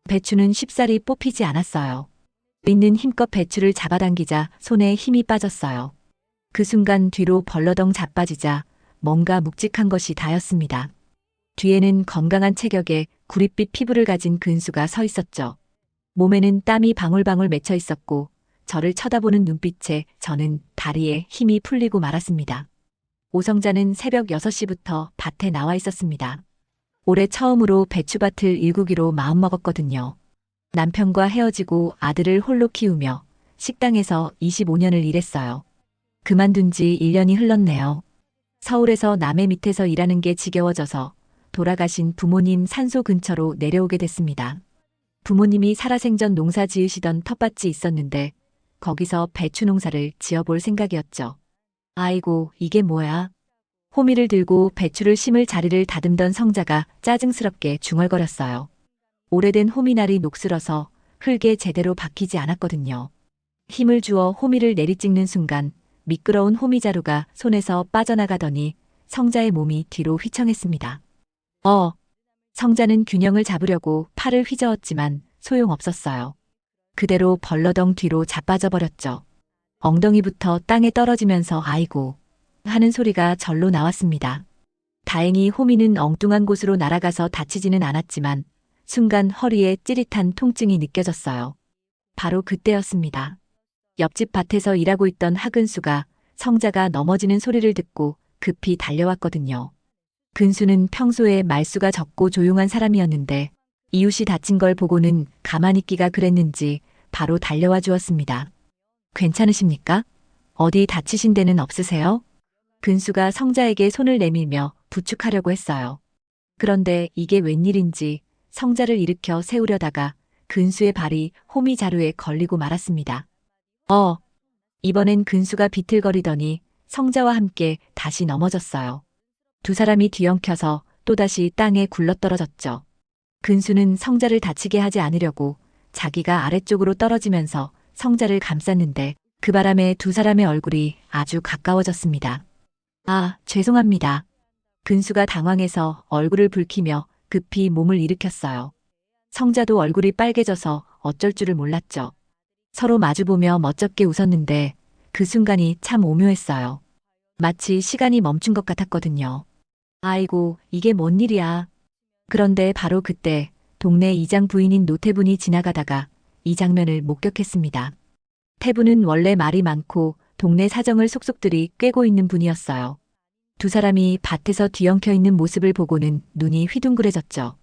배추는 쉽사리 뽑히지 않았어요. 있는 힘껏 배추를 잡아당기자 손에 힘이 빠졌어요. 그 순간 뒤로 벌러덩 자빠지자 뭔가 묵직한 것이 닿였습니다. 뒤에는 건강한 체격에 구릿빛 피부를 가진 근수가 서 있었죠. 몸에는 땀이 방울방울 맺혀 있었고 저를 쳐다보는 눈빛에 저는 다리에 힘이 풀리고 말았습니다. 오성자는 새벽 6시부터 밭에 나와 있었습니다. 올해 처음으로 배추밭을 일구기로 마음먹었거든요. 남편과 헤어지고 아들을 홀로 키우며 식당에서 25년을 일했어요. 그만둔 지 1년이 흘렀네요. 서울에서 남해 밑에서 일하는 게 지겨워져서 돌아가신 부모님 산소 근처로 내려오게 됐습니다. 부모님이 살아생전 농사 지으시던 텃밭이 있었는데 거기서 배추 농사를 지어볼 생각이었죠. 아이고, 이게 뭐야? 호미를 들고 배추를 심을 자리를 다듬던 성자가 짜증스럽게 중얼거렸어요. 오래된 호미날이 녹슬어서 흙에 제대로 박히지 않았거든요. 힘을 주어 호미를 내리찍는 순간 미끄러운 호미자루가 손에서 빠져나가더니 성자의 몸이 뒤로 휘청했습니다. 성자는 균형을 잡으려고 팔을 휘저었지만 소용없었어요. 그대로 벌러덩 뒤로 자빠져 버렸죠. 엉덩이부터 땅에 떨어지면서 아이고 하는 소리가 절로 나왔습니다. 다행히 호미는 엉뚱한 곳으로 날아가서 다치지는 않았지만 순간 허리에 찌릿한 통증이 느껴졌어요. 바로 그때였습니다. 옆집 밭에서 일하고 있던 하근수가 성자가 넘어지는 소리를 듣고 급히 달려왔거든요. 근수는 평소에 말수가 적고 조용한 사람이었는데 이웃이 다친 걸 보고는 가만히 있기가 그랬는지 바로 달려와 주었습니다. 괜찮으십니까? 어디 다치신 데는 없으세요? 근수가 성자에게 손을 내밀며 부축하려고 했어요. 그런데 이게 웬일인지 성자를 일으켜 세우려다가 근수의 발이 호미 자루에 걸리고 말았습니다. 이번엔 근수가 비틀거리더니 성자와 함께 다시 넘어졌어요. 두 사람이 뒤엉켜서 또다시 땅에 굴러떨어졌죠. 근수는 성자를 다치게 하지 않으려고 자기가 아래쪽으로 떨어지면서 성자를 감쌌는데 그 바람에 두 사람의 얼굴이 아주 가까워졌습니다. 죄송합니다. 근수가 당황해서 얼굴을 붉히며 급히 몸을 일으켰어요. 성자도 얼굴이 빨개져서 어쩔 줄을 몰랐죠. 서로 마주보며 멋쩍게 웃었는데 그 순간이 참 오묘했어요. 마치 시간이 멈춘 것 같았거든요. 아이고, 이게 뭔 일이야. 그런데 바로 그때 동네 이장 부인인 노태분이 지나가다가 이 장면을 목격했습니다. 태분은 원래 말이 많고 동네 사정을 속속들이 꿰고 있는 분이었어요. 두 사람이 밭에서 뒤엉켜 있는 모습을 보고는 눈이 휘둥그레졌죠.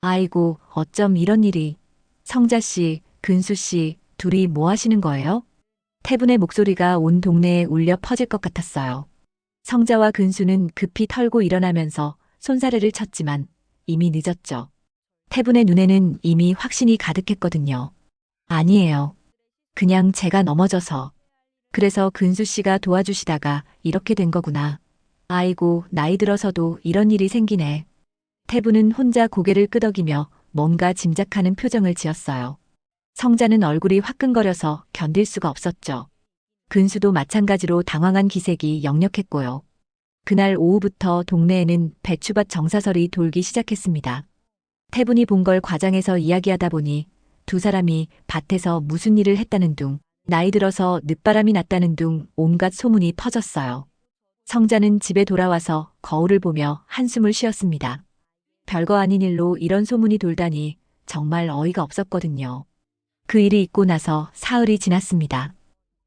아이고, 어쩜 이런 일이. 성자씨, 근수씨, 둘이 뭐 하시는 거예요? 태분의 목소리가 온 동네에 울려 퍼질 것 같았어요. 성자와 근수는 급히 털고 일어나면서 손사래를 쳤지만 이미 늦었죠. 태분의 눈에는 이미 확신이 가득했거든요. 아니에요. 그냥 제가 넘어져서. 그래서 근수씨가 도와주시다가 이렇게 된 거구나. 아이고, 나이 들어서도 이런 일이 생기네. 태분은 혼자 고개를 끄덕이며 뭔가 짐작하는 표정을 지었어요. 성자는 얼굴이 화끈거려서 견딜 수가 없었죠. 근수도 마찬가지로 당황한 기색이 역력했고요. 그날 오후부터 동네에는 배추밭 정사설이 돌기 시작했습니다. 태분이 본 걸 과장해서 이야기하다 보니 두 사람이 밭에서 무슨 일을 했다는 둥, 나이 들어서 늦바람이 났다는 둥 온갖 소문이 퍼졌어요. 성자는 집에 돌아와서 거울을 보며 한숨을 쉬었습니다. 별거 아닌 일로 이런 소문이 돌다니 정말 어이가 없었거든요. 그 일이 있고 나서 사흘이 지났습니다.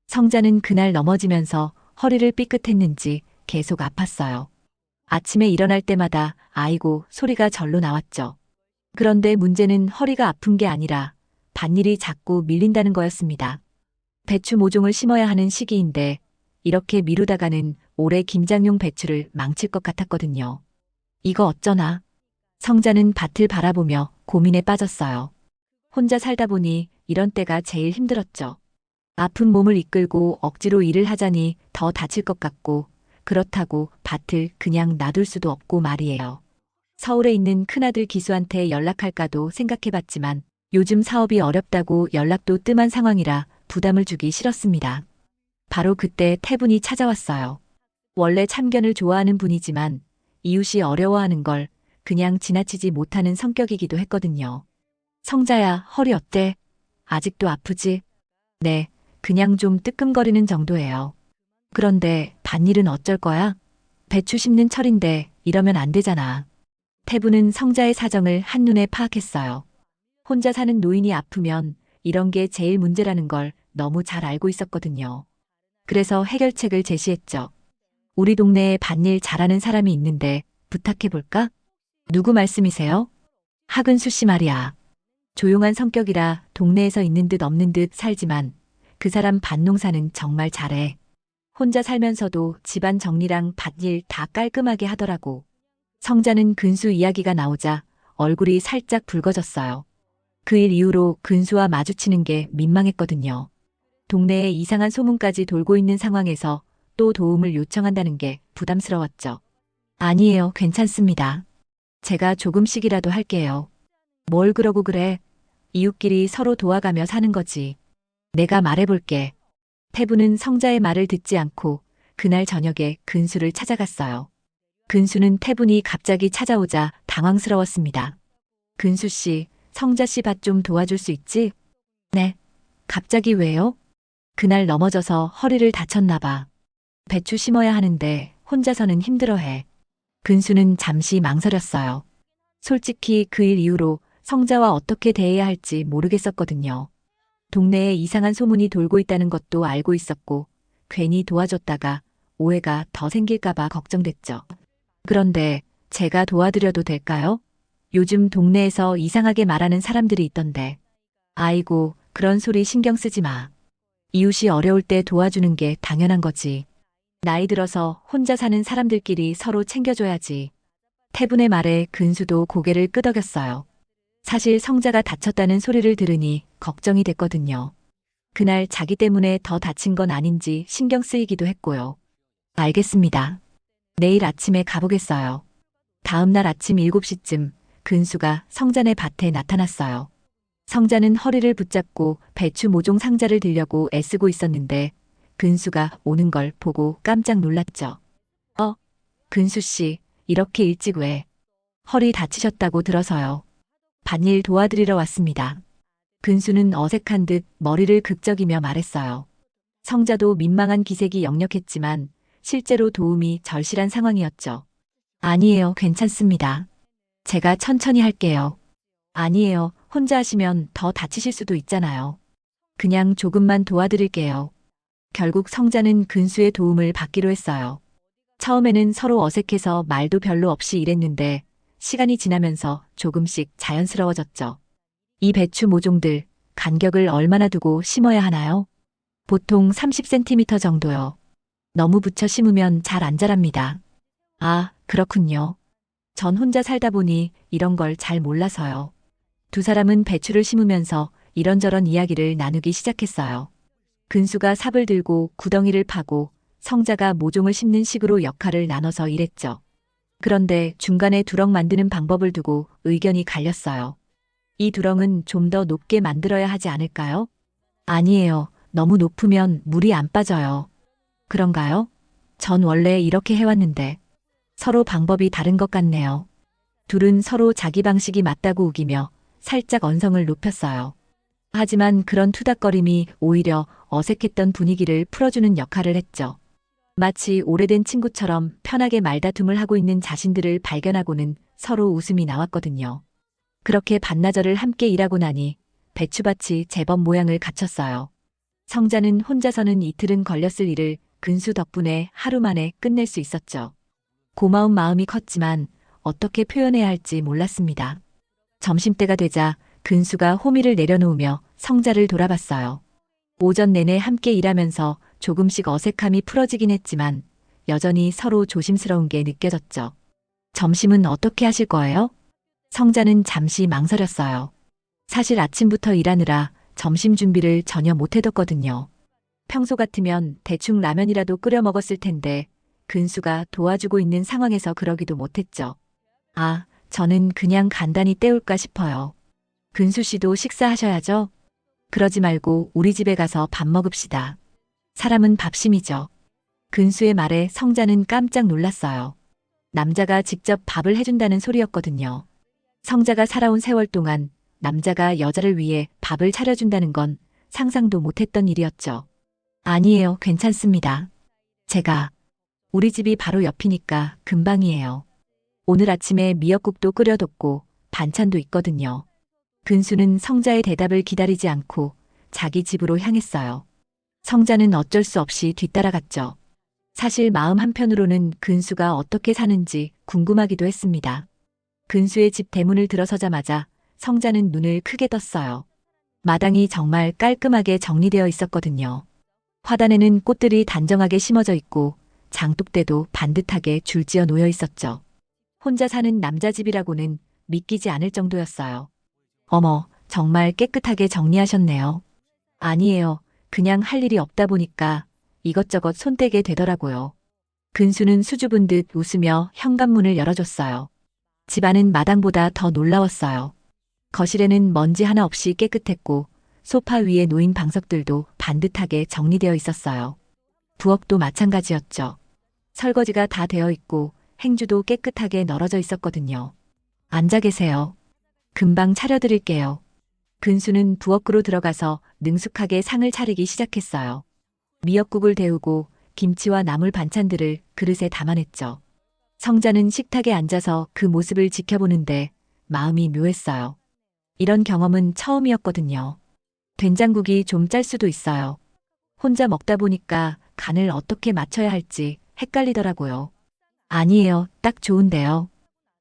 성자는 그날 넘어지면서 허리를 삐끗했는지 계속 아팠어요. 아침에 일어날 때마다 아이고 소리가 절로 나왔죠. 그런데 문제는 허리가 아픈 게 아니라 밭일이 자꾸 밀린다는 거였습니다. 배추 모종을 심어야 하는 시기인데 이렇게 미루다가는 올해 김장용 배추를 망칠 것 같았거든요. 이거 어쩌나? 성자는 밭을 바라보며 고민에 빠졌어요. 혼자 살다 보니 이런 때가 제일 힘들었죠. 아픈 몸을 이끌고 억지로 일을 하자니 더 다칠 것 같고 그렇다고 밭을 그냥 놔둘 수도 없고 말이에요. 서울에 있는 큰아들 기수한테 연락할까도 생각해봤지만 요즘 사업이 어렵다고 연락도 뜸한 상황이라 부담을 주기 싫었습니다. 바로 그때 태분이 찾아왔어요. 원래 참견을 좋아하는 분이지만 이웃이 어려워하는 걸 그냥 지나치지 못하는 성격이기도 했거든요. 성자야, 허리 어때? 아직도 아프지? 네, 그냥 좀 뜨끔거리는 정도예요. 그런데 밭일은 어쩔 거야? 배추 심는 철인데 이러면 안 되잖아. 태부는 성자의 사정을 한눈에 파악했어요. 혼자 사는 노인이 아프면 이런 게 제일 문제라는 걸 너무 잘 알고 있었거든요. 그래서 해결책을 제시했죠. 우리 동네에 밭일 잘하는 사람이 있는데 부탁해 볼까? 누구 말씀이세요? 하근수 씨 말이야. 조용한 성격이라 동네에서 있는 듯 없는 듯 살지만 그 사람 밭농사는 정말 잘해. 혼자 살면서도 집안 정리랑 밭일 다 깔끔하게 하더라고. 성자는 근수 이야기가 나오자 얼굴이 살짝 붉어졌어요. 그 일 이후로 근수와 마주치는 게 민망했거든요. 동네에 이상한 소문까지 돌고 있는 상황에서 또 도움을 요청한다는 게 부담스러웠죠. 아니에요, 괜찮습니다. 제가 조금씩이라도 할게요. 뭘 그러고 그래? 이웃끼리 서로 도와가며 사는 거지. 내가 말해볼게. 태부는 성자의 말을 듣지 않고 그날 저녁에 근수를 찾아갔어요. 근수는 태분이 갑자기 찾아오자 당황스러웠습니다. 근수 씨, 성자 씨 밭 좀 도와줄 수 있지? 네. 갑자기 왜요? 그날 넘어져서 허리를 다쳤나 봐. 배추 심어야 하는데 혼자서는 힘들어해. 근수는 잠시 망설였어요. 솔직히 그 일 이후로 성자와 어떻게 대해야 할지 모르겠었거든요. 동네에 이상한 소문이 돌고 있다는 것도 알고 있었고 괜히 도와줬다가 오해가 더 생길까봐 걱정됐죠. 그런데 제가 도와드려도 될까요? 요즘 동네에서 이상하게 말하는 사람들이 있던데. 아이고, 그런 소리 신경 쓰지 마. 이웃이 어려울 때 도와주는 게 당연한 거지. 나이 들어서 혼자 사는 사람들끼리 서로 챙겨줘야지. 태분의 말에 근수도 고개를 끄덕였어요. 사실 성자가 다쳤다는 소리를 들으니 걱정이 됐거든요. 그날 자기 때문에 더 다친 건 아닌지 신경 쓰이기도 했고요. 알겠습니다. 내일 아침에 가보겠어요. 다음 날 아침 7시쯤 근수가 성자네 밭에 나타났어요. 성자는 허리를 붙잡고 배추 모종 상자를 들려고 애쓰고 있었는데 근수가 오는 걸 보고 깜짝 놀랐죠. 근수 씨, 이렇게 일찍 왜? 허리 다치셨다고 들어서요. 밭일 도와드리러 왔습니다. 근수는 어색한 듯 머리를 극적이며 말했어요. 성자도 민망한 기색이 역력했지만 실제로 도움이 절실한 상황이었죠. 아니에요, 괜찮습니다. 제가 천천히 할게요. 아니에요, 혼자 하시면 더 다치실 수도 있잖아요. 그냥 조금만 도와드릴게요. 결국 성자는 근수의 도움을 받기로 했어요. 처음에는 서로 어색해서 말도 별로 없이 일했는데 시간이 지나면서 조금씩 자연스러워졌죠. 이 배추 모종들 간격을 얼마나 두고 심어야 하나요? 보통 30cm 정도요. 너무 붙여 심으면 잘 안 자랍니다. 아, 그렇군요. 전 혼자 살다 보니 이런 걸 잘 몰라서요. 두 사람은 배추를 심으면서 이런저런 이야기를 나누기 시작했어요. 근수가 삽을 들고 구덩이를 파고 성자가 모종을 심는 식으로 역할을 나눠서 일했죠. 그런데 중간에 두렁 만드는 방법을 두고 의견이 갈렸어요. 이 두렁은 좀 더 높게 만들어야 하지 않을까요? 아니에요. 너무 높으면 물이 안 빠져요. 그런가요? 전 원래 이렇게 해왔는데 서로 방법이 다른 것 같네요. 둘은 서로 자기 방식이 맞다고 우기며 살짝 언성을 높였어요. 하지만 그런 투닥거림이 오히려 어색했던 분위기를 풀어주는 역할을 했죠. 마치 오래된 친구처럼 편하게 말다툼을 하고 있는 자신들을 발견하고는 서로 웃음이 나왔거든요. 그렇게 반나절을 함께 일하고 나니 배추밭이 제법 모양을 갖췄어요. 성자는 혼자서는 이틀은 걸렸을 일을 근수 덕분에 하루 만에 끝낼 수 있었죠. 고마운 마음이 컸지만 어떻게 표현해야 할지 몰랐습니다. 점심때가 되자 근수가 호미를 내려놓으며 성자를 돌아봤어요. 오전 내내 함께 일하면서 조금씩 어색함이 풀어지긴 했지만 여전히 서로 조심스러운 게 느껴졌죠. 점심은 어떻게 하실 거예요? 성자는 잠시 망설였어요. 사실 아침부터 일하느라 점심 준비를 전혀 못 해뒀거든요. 평소 같으면 대충 라면이라도 끓여 먹었을 텐데 근수가 도와주고 있는 상황에서 그러기도 못했죠. 아, 저는 그냥 간단히 때울까 싶어요. 근수 씨도 식사하셔야죠. 그러지 말고 우리 집에 가서 밥 먹읍시다. 사람은 밥심이죠. 근수의 말에 성자는 깜짝 놀랐어요. 남자가 직접 밥을 해준다는 소리였거든요. 성자가 살아온 세월 동안 남자가 여자를 위해 밥을 차려준다는 건 상상도 못했던 일이었죠. 아니에요, 괜찮습니다. 제가, 우리 집이 바로 옆이니까 금방이에요. 오늘 아침에 미역국도 끓여뒀고 반찬도 있거든요. 근수는 성자의 대답을 기다리지 않고 자기 집으로 향했어요. 성자는 어쩔 수 없이 뒤따라갔죠. 사실 마음 한편으로는 근수가 어떻게 사는지 궁금하기도 했습니다. 근수의 집 대문을 들어서자마자 성자는 눈을 크게 떴어요. 마당이 정말 깔끔하게 정리되어 있었거든요. 화단에는 꽃들이 단정하게 심어져 있고 장독대도 반듯하게 줄지어 놓여 있었죠. 혼자 사는 남자 집이라고는 믿기지 않을 정도였어요. 어머, 정말 깨끗하게 정리하셨네요. 아니에요. 그냥 할 일이 없다 보니까 이것저것 손대게 되더라고요. 근수는 수줍은 듯 웃으며 현관문을 열어줬어요. 집안은 마당보다 더 놀라웠어요. 거실에는 먼지 하나 없이 깨끗했고 소파 위에 놓인 방석들도 반듯하게 정리되어 있었어요. 부엌도 마찬가지였죠. 설거지가 다 되어 있고 행주도 깨끗하게 널어져 있었거든요. 앉아 계세요. 금방 차려드릴게요. 근수는 부엌으로 들어가서 능숙하게 상을 차리기 시작했어요. 미역국을 데우고 김치와 나물 반찬들을 그릇에 담아냈죠. 성자는 식탁에 앉아서 그 모습을 지켜보는데 마음이 묘했어요. 이런 경험은 처음이었거든요. 된장국이 좀 짤 수도 있어요. 혼자 먹다 보니까 간을 어떻게 맞춰야 할지 헷갈리더라고요. 아니에요, 딱 좋은데요.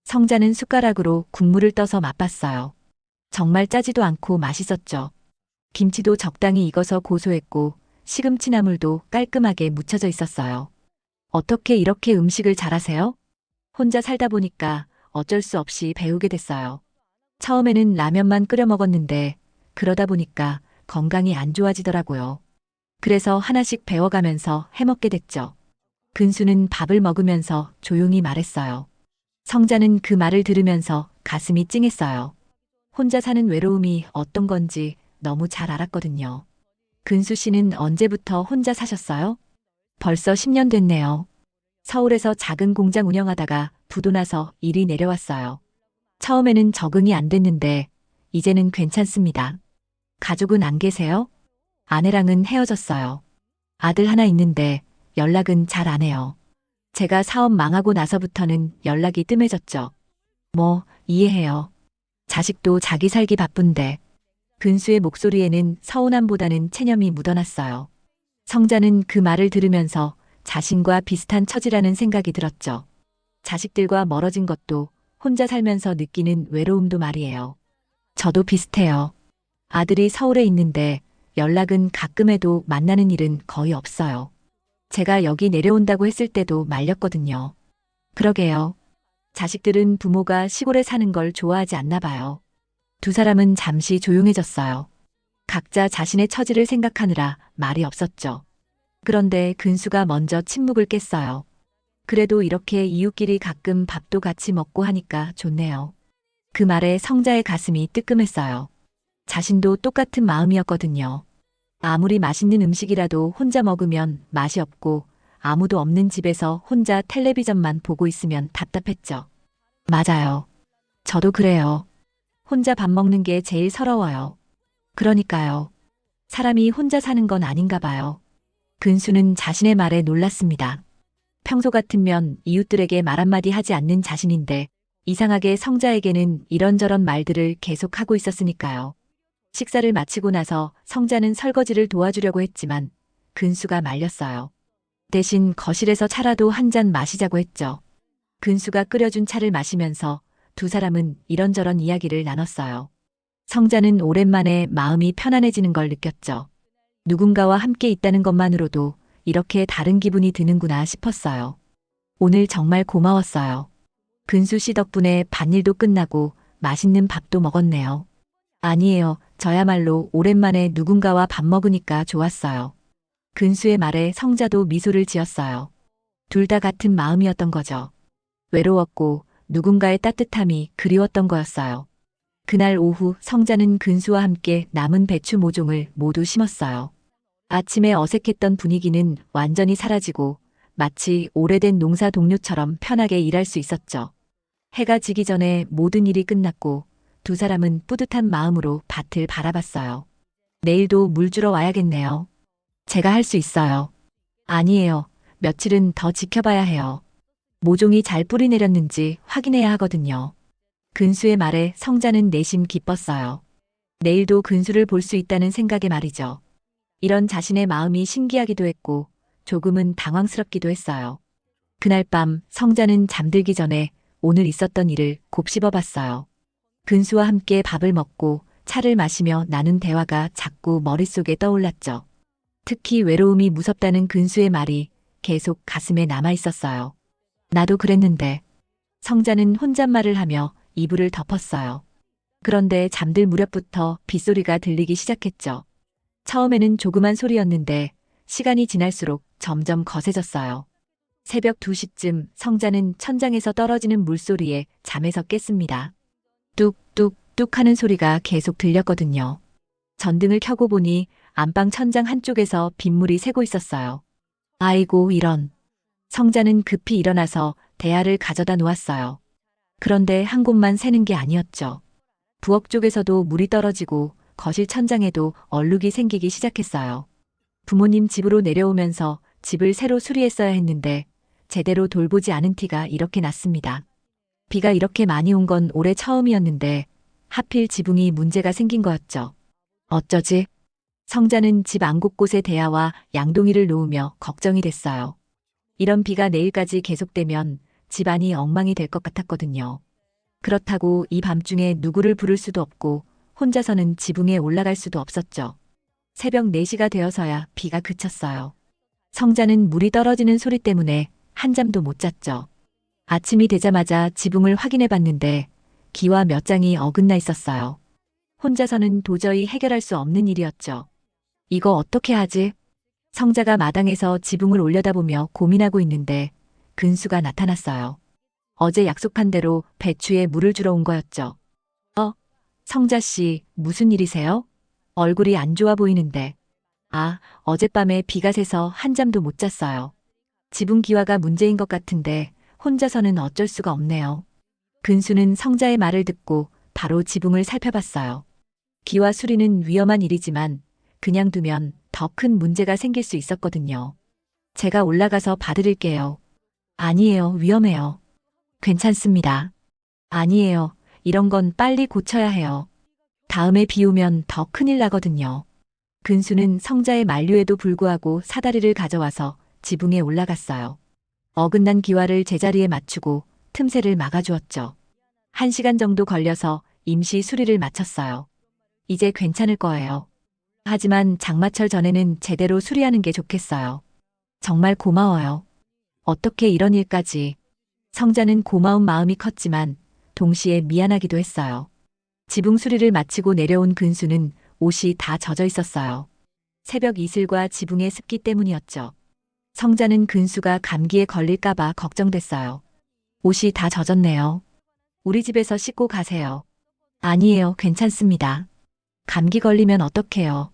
성자는 숟가락으로 국물을 떠서 맛봤어요. 정말 짜지도 않고 맛있었죠. 김치도 적당히 익어서 고소했고 시금치 나물도 깔끔하게 묻혀져 있었어요. 어떻게 이렇게 음식을 잘하세요? 혼자 살다 보니까 어쩔 수 없이 배우게 됐어요. 처음에는 라면만 끓여 먹었는데 그러다 보니까 건강이 안 좋아지더라고요. 그래서 하나씩 배워가면서 해먹게 됐죠. 근수는 밥을 먹으면서 조용히 말했어요. 성자는 그 말을 들으면서 가슴이 찡했어요. 혼자 사는 외로움이 어떤 건지 너무 잘 알았거든요. 근수 씨는 언제부터 혼자 사셨어요? 벌써 10년 됐네요. 서울에서 작은 공장 운영하다가 부도 나서 일이 내려왔어요. 처음에는 적응이 안 됐는데 이제는 괜찮습니다. 가족은 안 계세요? 아내랑은 헤어졌어요. 아들 하나 있는데 연락은 잘 안 해요. 제가 사업 망하고 나서부터는 연락이 뜸해졌죠. 뭐, 이해해요. 자식도 자기 살기 바쁜데. 근수의 목소리에는 서운함보다는 체념이 묻어났어요. 성자는 그 말을 들으면서 자신과 비슷한 처지라는 생각이 들었죠. 자식들과 멀어진 것도 혼자 살면서 느끼는 외로움도 말이에요. 저도 비슷해요. 아들이 서울에 있는데 연락은 가끔 해도 만나는 일은 거의 없어요. 제가 여기 내려온다고 했을 때도 말렸거든요. 그러게요. 자식들은 부모가 시골에 사는 걸 좋아하지 않나 봐요. 두 사람은 잠시 조용해졌어요. 각자 자신의 처지를 생각하느라 말이 없었죠. 그런데 근수가 먼저 침묵을 깼어요. 그래도 이렇게 이웃끼리 가끔 밥도 같이 먹고 하니까 좋네요. 그 말에 성자의 가슴이 뜨끔했어요. 자신도 똑같은 마음이었거든요. 아무리 맛있는 음식이라도 혼자 먹으면 맛이 없고 아무도 없는 집에서 혼자 텔레비전만 보고 있으면 답답했죠. 맞아요. 저도 그래요. 혼자 밥 먹는 게 제일 서러워요. 그러니까요. 사람이 혼자 사는 건 아닌가 봐요. 근수는 자신의 말에 놀랐습니다. 평소 같으면 이웃들에게 말 한마디 하지 않는 자신인데 이상하게 성자에게는 이런저런 말들을 계속하고 있었으니까요. 식사를 마치고 나서 성자는 설거지를 도와주려고 했지만 근수가 말렸어요. 대신 거실에서 차라도 한 잔 마시자고 했죠. 근수가 끓여준 차를 마시면서 두 사람은 이런저런 이야기를 나눴어요. 성자는 오랜만에 마음이 편안해지는 걸 느꼈죠. 누군가와 함께 있다는 것만으로도 이렇게 다른 기분이 드는구나 싶었어요. 오늘 정말 고마웠어요. 근수 씨 덕분에 밭일도 끝나고 맛있는 밥도 먹었네요. 아니에요. 저야말로 오랜만에 누군가와 밥 먹으니까 좋았어요. 근수의 말에 성자도 미소를 지었어요. 둘 다 같은 마음이었던 거죠. 외로웠고 누군가의 따뜻함이 그리웠던 거였어요. 그날 오후 성자는 근수와 함께 남은 배추 모종을 모두 심었어요. 아침에 어색했던 분위기는 완전히 사라지고 마치 오래된 농사 동료처럼 편하게 일할 수 있었죠. 해가 지기 전에 모든 일이 끝났고 두 사람은 뿌듯한 마음으로 밭을 바라봤어요. 내일도 물 주러 와야겠네요. 제가 할 수 있어요. 아니에요. 며칠은 더 지켜봐야 해요. 모종이 잘 뿌리 내렸는지 확인해야 하거든요. 근수의 말에 성자는 내심 기뻤어요. 내일도 근수를 볼 수 있다는 생각에 말이죠. 이런 자신의 마음이 신기하기도 했고 조금은 당황스럽기도 했어요. 그날 밤 성자는 잠들기 전에 오늘 있었던 일을 곱씹어 봤어요. 근수와 함께 밥을 먹고 차를 마시며 나눈 대화가 자꾸 머릿속에 떠올랐죠. 특히 외로움이 무섭다는 근수의 말이 계속 가슴에 남아 있었어요. 나도 그랬는데. 성자는 혼잣말을 하며 이불을 덮었어요. 그런데 잠들 무렵부터 빗소리가 들리기 시작했죠. 처음에는 조그만 소리였는데 시간이 지날수록 점점 거세졌어요. 새벽 2시쯤 성자는 천장에서 떨어지는 물소리에 잠에서 깼습니다. 뚝뚝뚝 하는 소리가 계속 들렸거든요. 전등을 켜고 보니 안방 천장 한쪽에서 빗물이 새고 있었어요. 아이고 이런. 성자는 급히 일어나서 대야를 가져다 놓았어요. 그런데 한 곳만 새는 게 아니었죠. 부엌 쪽에서도 물이 떨어지고 거실 천장에도 얼룩이 생기기 시작했어요. 부모님 집으로 내려오면서 집을 새로 수리했어야 했는데 제대로 돌보지 않은 티가 이렇게 났습니다. 비가 이렇게 많이 온 건 올해 처음이었는데 하필 지붕이 문제가 생긴 거였죠. 어쩌지? 성자는 집 안 곳곳에 대야와 양동이를 놓으며 걱정이 됐어요. 이런 비가 내일까지 계속되면 집안이 엉망이 될 것 같았거든요. 그렇다고 이 밤중에 누구를 부를 수도 없고 혼자서는 지붕에 올라갈 수도 없었죠. 새벽 4시가 되어서야 비가 그쳤어요. 성자는 물이 떨어지는 소리 때문에 한잠도 못 잤죠. 아침이 되자마자 지붕을 확인해 봤는데 기와 몇 장이 어긋나 있었어요. 혼자서는 도저히 해결할 수 없는 일이었죠. 이거 어떻게 하지? 성자가 마당에서 지붕을 올려다보며 고민하고 있는데 근수가 나타났어요. 어제 약속한 대로 배추에 물을 주러 온 거였죠. 성자 씨, 무슨 일이세요? 얼굴이 안 좋아 보이는데. 아, 어젯밤에 비가 새서 한잠도 못 잤어요. 지붕 기와가 문제인 것 같은데 혼자서는 어쩔 수가 없네요. 근수는 성자의 말을 듣고 바로 지붕을 살펴봤어요. 기와 수리는 위험한 일이지만 그냥 두면 더 큰 문제가 생길 수 있었거든요. 제가 올라가서 봐드릴게요. 아니에요, 위험해요. 괜찮습니다. 아니에요, 이런 건 빨리 고쳐야 해요. 다음에 비 오면 더 큰일 나거든요. 근수는 성자의 만류에도 불구하고 사다리를 가져와서 지붕에 올라갔어요. 어긋난 기와를 제자리에 맞추고 틈새를 막아주었죠. 1시간 정도 걸려서 임시 수리를 마쳤어요. 이제 괜찮을 거예요. 하지만 장마철 전에는 제대로 수리하는 게 좋겠어요. 정말 고마워요. 어떻게 이런 일까지. 성자는 고마운 마음이 컸지만 동시에 미안하기도 했어요. 지붕 수리를 마치고 내려온 근수는 옷이 다 젖어 있었어요. 새벽 이슬과 지붕의 습기 때문이었죠. 성자는 근수가 감기에 걸릴까봐 걱정됐어요. 옷이 다 젖었네요. 우리 집에서 씻고 가세요. 아니에요, 괜찮습니다. 감기 걸리면 어떡해요.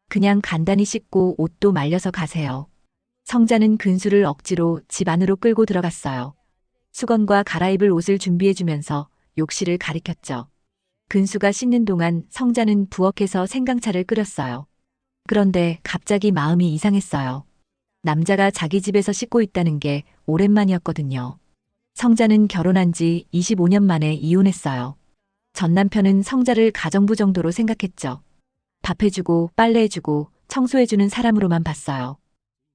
그냥 간단히 씻고 옷도 말려서 가세요. 성자는 근수를 억지로 집 안으로 끌고 들어갔어요. 수건과 갈아입을 옷을 준비해주면서 욕실을 가리켰죠. 근수가 씻는 동안 성자는 부엌에서 생강차를 끓였어요. 그런데 갑자기 마음이 이상했어요. 남자가 자기 집에서 씻고 있다는 게 오랜만이었거든요. 성자는 결혼한 지 25년 만에 이혼했어요. 전 남편은 성자를 가정부 정도로 생각했죠. 밥해주고 빨래해주고 청소해주는 사람으로만 봤어요.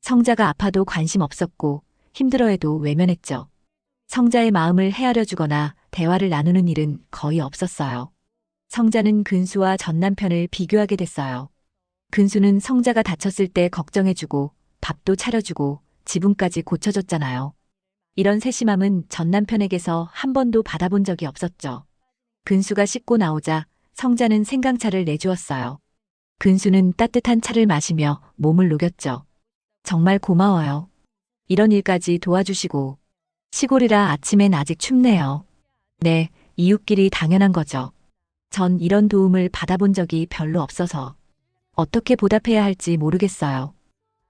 성자가 아파도 관심 없었고 힘들어해도 외면했죠. 성자의 마음을 헤아려 주거나 대화를 나누는 일은 거의 없었어요. 성자는 근수와 전 남편을 비교하게 됐어요. 근수는 성자가 다쳤을 때 걱정해주고 밥도 차려주고 지붕까지 고쳐줬잖아요. 이런 세심함은 전 남편에게서 한 번도 받아본 적이 없었죠. 근수가 씻고 나오자 성자는 생강차를 내주었어요. 근수는 따뜻한 차를 마시며 몸을 녹였죠. 정말 고마워요. 이런 일까지 도와주시고. 시골이라 아침엔 아직 춥네요. 네, 이웃끼리 당연한 거죠. 전 이런 도움을 받아본 적이 별로 없어서 어떻게 보답해야 할지 모르겠어요.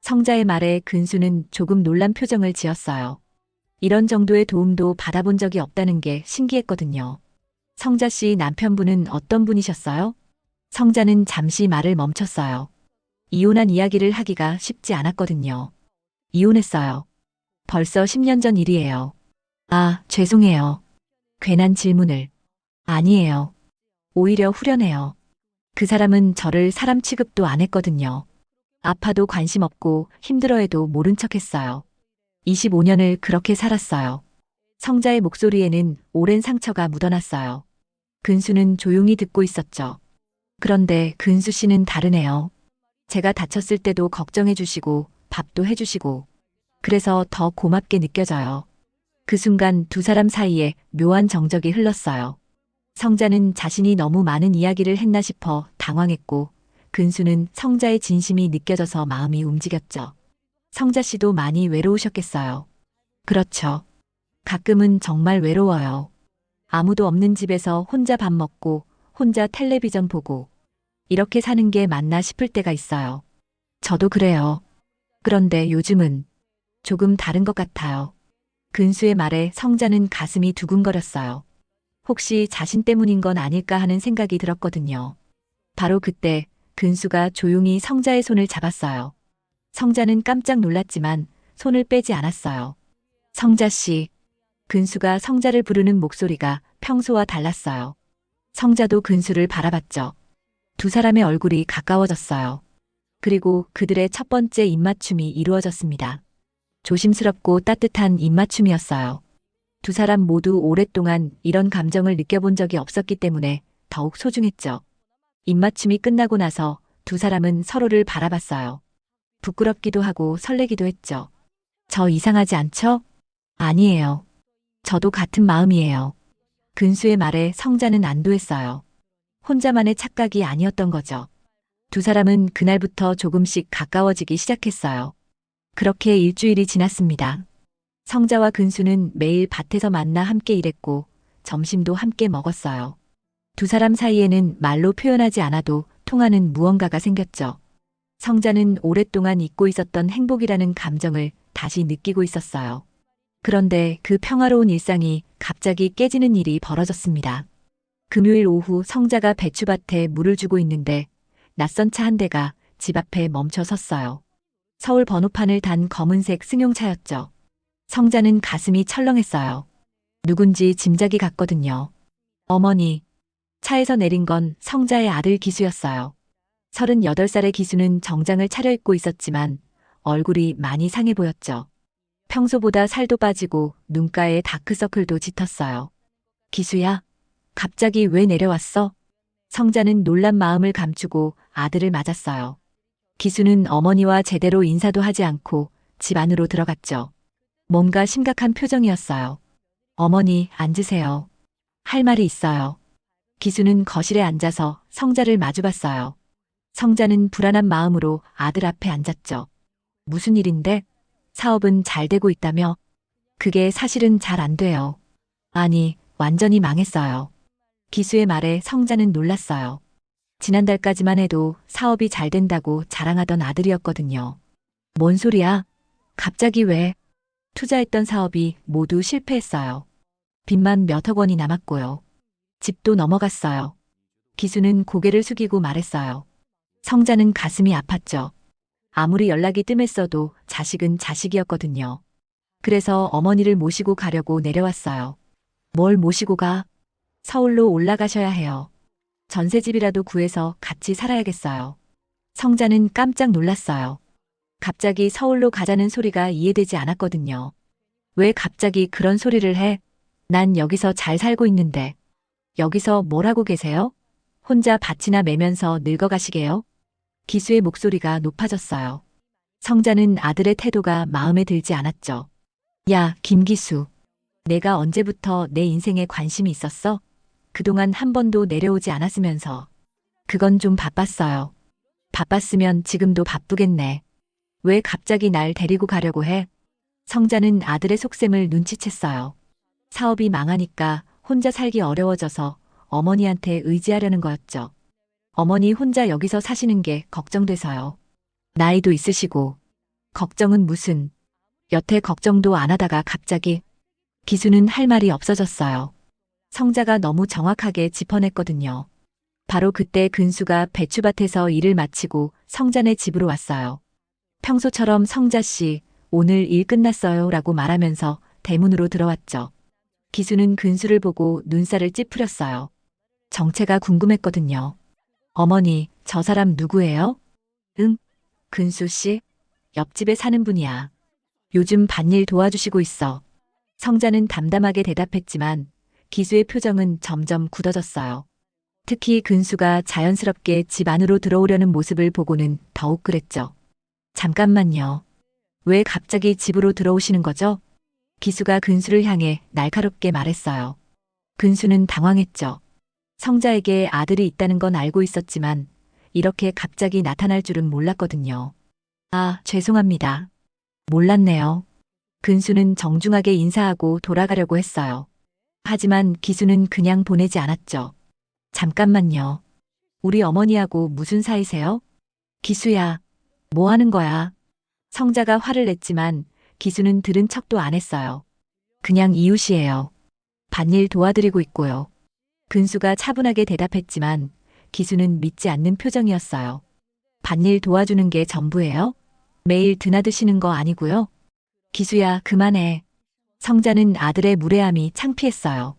성자의 말에 근수는 조금 놀란 표정을 지었어요. 이런 정도의 도움도 받아본 적이 없다는 게 신기했거든요. 성자 씨 남편분은 어떤 분이셨어요? 성자는 잠시 말을 멈췄어요. 이혼한 이야기를 하기가 쉽지 않았거든요. 이혼했어요. 벌써 10년 전 일이에요. 아, 죄송해요. 괜한 질문을. 아니에요. 오히려 후련해요. 그 사람은 저를 사람 취급도 안 했거든요. 아파도 관심 없고 힘들어해도 모른 척 했어요. 25년을 그렇게 살았어요. 성자의 목소리에는 오랜 상처가 묻어났어요. 근수는 조용히 듣고 있었죠. 그런데 근수 씨는 다르네요. 제가 다쳤을 때도 걱정해 주시고 밥도 해 주시고 그래서 더 고맙게 느껴져요. 그 순간 두 사람 사이에 묘한 정적이 흘렀어요. 성자는 자신이 너무 많은 이야기를 했나 싶어 당황했고 근수는 성자의 진심이 느껴져서 마음이 움직였죠. 성자 씨도 많이 외로우셨겠어요. 그렇죠. 가끔은 정말 외로워요. 아무도 없는 집에서 혼자 밥 먹고 혼자 텔레비전 보고 이렇게 사는 게 맞나 싶을 때가 있어요. 저도 그래요. 그런데 요즘은 조금 다른 것 같아요. 근수의 말에 성자는 가슴이 두근거렸어요. 혹시 자신 때문인 건 아닐까 하는 생각이 들었거든요. 바로 그때 근수가 조용히 성자의 손을 잡았어요. 성자는 깜짝 놀랐지만 손을 빼지 않았어요. 성자 씨. 근수가 성자를 부르는 목소리가 평소와 달랐어요. 성자도 근수를 바라봤죠. 두 사람의 얼굴이 가까워졌어요. 그리고 그들의 첫 번째 입맞춤이 이루어졌습니다. 조심스럽고 따뜻한 입맞춤이었어요. 두 사람 모두 오랫동안 이런 감정을 느껴본 적이 없었기 때문에 더욱 소중했죠. 입맞춤이 끝나고 나서 두 사람은 서로를 바라봤어요. 부끄럽기도 하고 설레기도 했죠. 저 이상하지 않죠? 아니에요. 저도 같은 마음이에요. 근수의 말에 성자는 안도했어요. 혼자만의 착각이 아니었던 거죠. 두 사람은 그날부터 조금씩 가까워지기 시작했어요. 그렇게 일주일이 지났습니다. 성자와 근수는 매일 밭에서 만나 함께 일했고 점심도 함께 먹었어요. 두 사람 사이에는 말로 표현하지 않아도 통하는 무언가가 생겼죠. 성자는 오랫동안 잊고 있었던 행복이라는 감정을 다시 느끼고 있었어요. 그런데 그 평화로운 일상이 갑자기 깨지는 일이 벌어졌습니다. 금요일 오후 성자가 배추밭에 물을 주고 있는데 낯선 차 한 대가 집 앞에 멈춰 섰어요. 서울 번호판을 단 검은색 승용차였죠. 성자는 가슴이 철렁했어요. 누군지 짐작이 갔거든요. 어머니. 차에서 내린 건 성자의 아들 기수였어요. 38살의 기수는 정장을 차려입고 있었지만 얼굴이 많이 상해 보였죠. 평소보다 살도 빠지고 눈가에 다크서클도 짙었어요. 기수야, 갑자기 왜 내려왔어? 성자는 놀란 마음을 감추고 아들을 맞았어요. 기수는 어머니와 제대로 인사도 하지 않고 집 안으로 들어갔죠. 뭔가 심각한 표정이었어요. 어머니, 앉으세요. 할 말이 있어요. 기수는 거실에 앉아서 성자를 마주봤어요. 성자는 불안한 마음으로 아들 앞에 앉았죠. 무슨 일인데? 사업은 잘 되고 있다며? 그게 사실은 잘 안 돼요. 아니, 완전히 망했어요. 기수의 말에 성자는 놀랐어요. 지난달까지만 해도 사업이 잘 된다고 자랑하던 아들이었거든요. 뭔 소리야? 갑자기 왜? 투자했던 사업이 모두 실패했어요. 빚만 몇억 원이 남았고요. 집도 넘어갔어요. 기수는 고개를 숙이고 말했어요. 성자는 가슴이 아팠죠. 아무리 연락이 뜸했어도 자식은 자식이었거든요. 그래서 어머니를 모시고 가려고 내려왔어요. 뭘 모시고 가? 서울로 올라가셔야 해요. 전세집이라도 구해서 같이 살아야겠어요. 성자는 깜짝 놀랐어요. 갑자기 서울로 가자는 소리가 이해되지 않았거든요. 왜 갑자기 그런 소리를 해? 난 여기서 잘 살고 있는데. 여기서 뭘 하고 계세요? 혼자 밭이나 매면서 늙어가시게요? 기수의 목소리가 높아졌어요. 성자는 아들의 태도가 마음에 들지 않았죠. 야, 김기수. 내가 언제부터 내 인생에 관심이 있었어? 그동안 한 번도 내려오지 않았으면서. 그건 좀 바빴어요. 바빴으면 지금도 바쁘겠네. 왜 갑자기 날 데리고 가려고 해? 성자는 아들의 속셈을 눈치챘어요. 사업이 망하니까 혼자 살기 어려워져서 어머니한테 의지하려는 거였죠. 어머니 혼자 여기서 사시는 게 걱정돼서요. 나이도 있으시고. 걱정은 무슨. 여태 걱정도 안 하다가 갑자기. 기수는 할 말이 없어졌어요. 성자가 너무 정확하게 짚어냈거든요. 바로 그때 근수가 배추밭에서 일을 마치고 성자네 집으로 왔어요. 평소처럼 성자 씨, 오늘 일 끝났어요 라고 말하면서 대문으로 들어왔죠. 기수는 근수를 보고 눈살을 찌푸렸어요. 정체가 궁금했거든요. 어머니, 저 사람 누구예요? 응, 근수 씨? 옆집에 사는 분이야. 요즘 밭일 도와주시고 있어. 성자는 담담하게 대답했지만 기수의 표정은 점점 굳어졌어요. 특히 근수가 자연스럽게 집 안으로 들어오려는 모습을 보고는 더욱 그랬죠. 잠깐만요. 왜 갑자기 집으로 들어오시는 거죠? 기수가 근수를 향해 날카롭게 말했어요. 근수는 당황했죠. 성자에게 아들이 있다는 건 알고 있었지만 이렇게 갑자기 나타날 줄은 몰랐거든요. 아, 죄송합니다. 몰랐네요. 근수는 정중하게 인사하고 돌아가려고 했어요. 하지만 기수는 그냥 보내지 않았죠. 잠깐만요. 우리 어머니하고 무슨 사이세요? 기수야, 뭐 하는 거야? 성자가 화를 냈지만 기수는 들은 척도 안 했어요. 그냥 이웃이에요. 밭일 도와드리고 있고요. 근수가 차분하게 대답했지만 기수는 믿지 않는 표정이었어요. 밭일 도와주는 게 전부예요? 매일 드나드시는 거 아니고요? 기수야, 그만해. 성자는 아들의 무례함이 창피했어요.